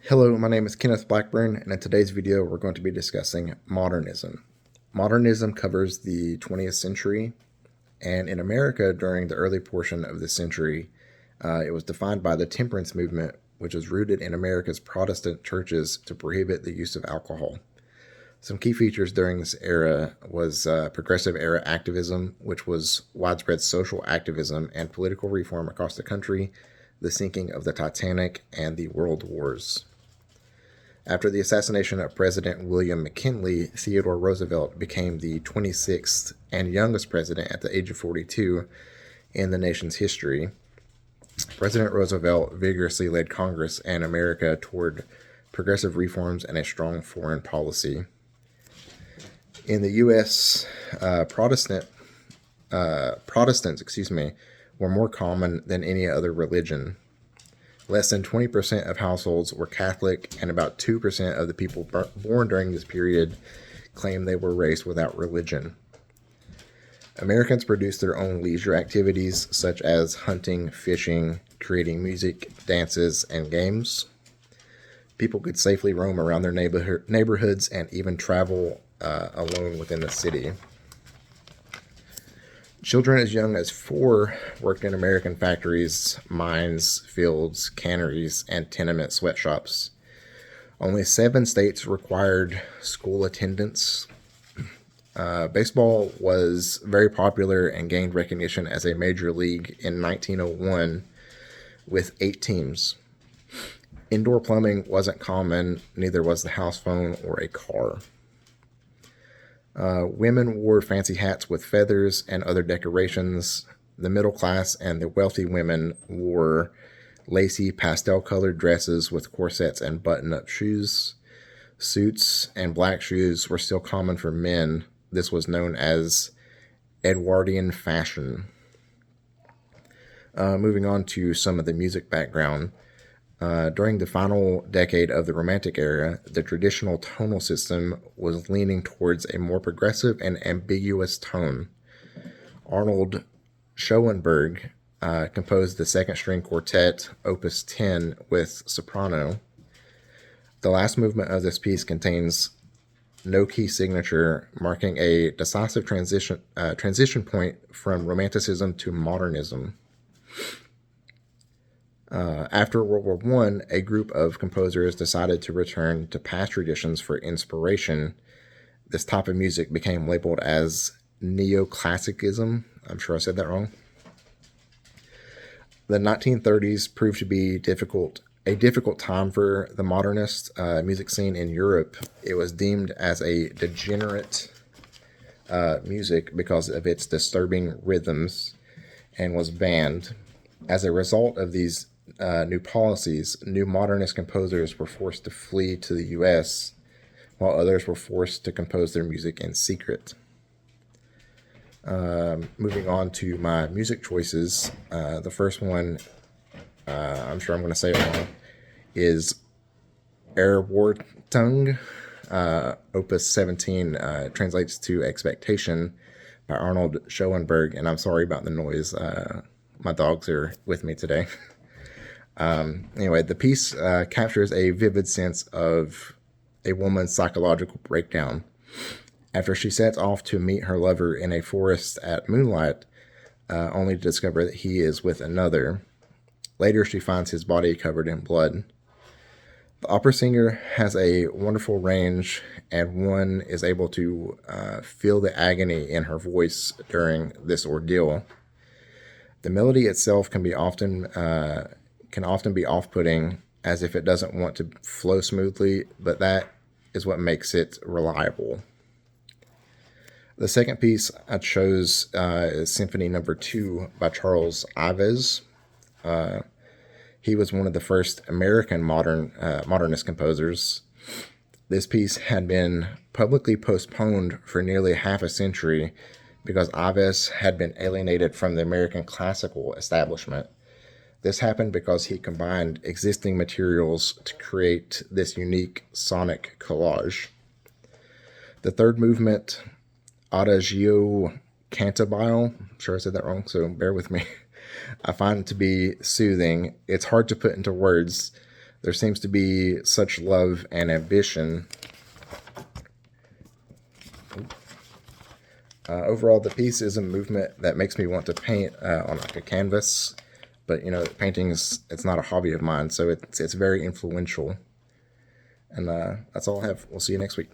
Hello, my name is Kenneth Blackburn, and in today's video, we're going to be discussing modernism. Modernism covers the 20th century, and in America during the early portion of the century, it was defined by the temperance movement, which was rooted in America's Protestant churches to prohibit the use of alcohol. Some key features during this era was progressive era activism, which was widespread social activism and political reform across the country, the sinking of the Titanic, and the World Wars. After the assassination of President William McKinley, Theodore Roosevelt became the 26th and youngest president at the age of 42 in the nation's history. President Roosevelt vigorously led Congress and America toward progressive reforms and a strong foreign policy. In the U.S., Protestants, were more common than any other religion. Less than 20% of households were Catholic, and about 2% of the people born during this period claimed they were raised without religion. Americans produced their own leisure activities such as hunting, fishing, creating music, dances, and games. People could safely roam around their neighborhoods and even travel alone within the city. Children as young as 4 worked in American factories, mines, fields, canneries, and tenement sweatshops. Only 7 states required school attendance. Baseball was very popular and gained recognition as a major league in 1901 with 8 teams. Indoor plumbing wasn't common, neither was the house phone or a car. Women wore fancy hats with feathers and other decorations. The middle class and the wealthy women wore lacy, pastel-colored dresses with corsets and button-up shoes. Suits and black shoes were still common for men. This was known as Edwardian fashion. Moving on to some of the music background. During the final decade of the Romantic era, the traditional tonal system was leaning towards a more progressive and ambiguous tone. Arnold Schoenberg composed the second string quartet, Opus 10, with soprano. The last movement of this piece contains no key signature, marking a decisive transition point from Romanticism to Modernism. After World War I, a group of composers decided to return to past traditions for inspiration. This type of music became labeled as neoclassicism. I'm sure I said that wrong. The 1930s proved to be a difficult time for the modernist music scene in Europe. It was deemed as a degenerate music because of its disturbing rhythms and was banned. As a result of these new policies, new modernist composers were forced to flee to the U.S., while others were forced to compose their music in secret. Moving on to my music choices, the first one, I'm sure I'm going to say it wrong, is Erwartung, Opus 17, translates to Expectation, by Arnold Schoenberg, and I'm sorry about the noise. My dogs are with me today. Anyway, the piece captures a vivid sense of a woman's psychological breakdown. After she sets off to meet her lover in a forest at moonlight, only to discover that he is with another. Later, she finds his body covered in blood. The opera singer has a wonderful range, and one is able to feel the agony in her voice during this ordeal. The melody itself can often be off-putting, as if it doesn't want to flow smoothly, but that is what makes it reliable. The second piece I chose is Symphony No. 2 by Charles Ives. He was one of the first American modernist composers. This piece had been publicly postponed for nearly half a century because Ives had been alienated from the American classical establishment. This happened because he combined existing materials to create this unique sonic collage. The third movement, Adagio Cantabile, I'm sure I said that wrong, so bear with me. I find it to be soothing. It's hard to put into words. there seems to be such love and ambition. Overall, the piece is a movement that makes me want to paint on like a canvas. But painting it's not a hobby of mine, so it's very influential. And that's all I have. We'll see you next week.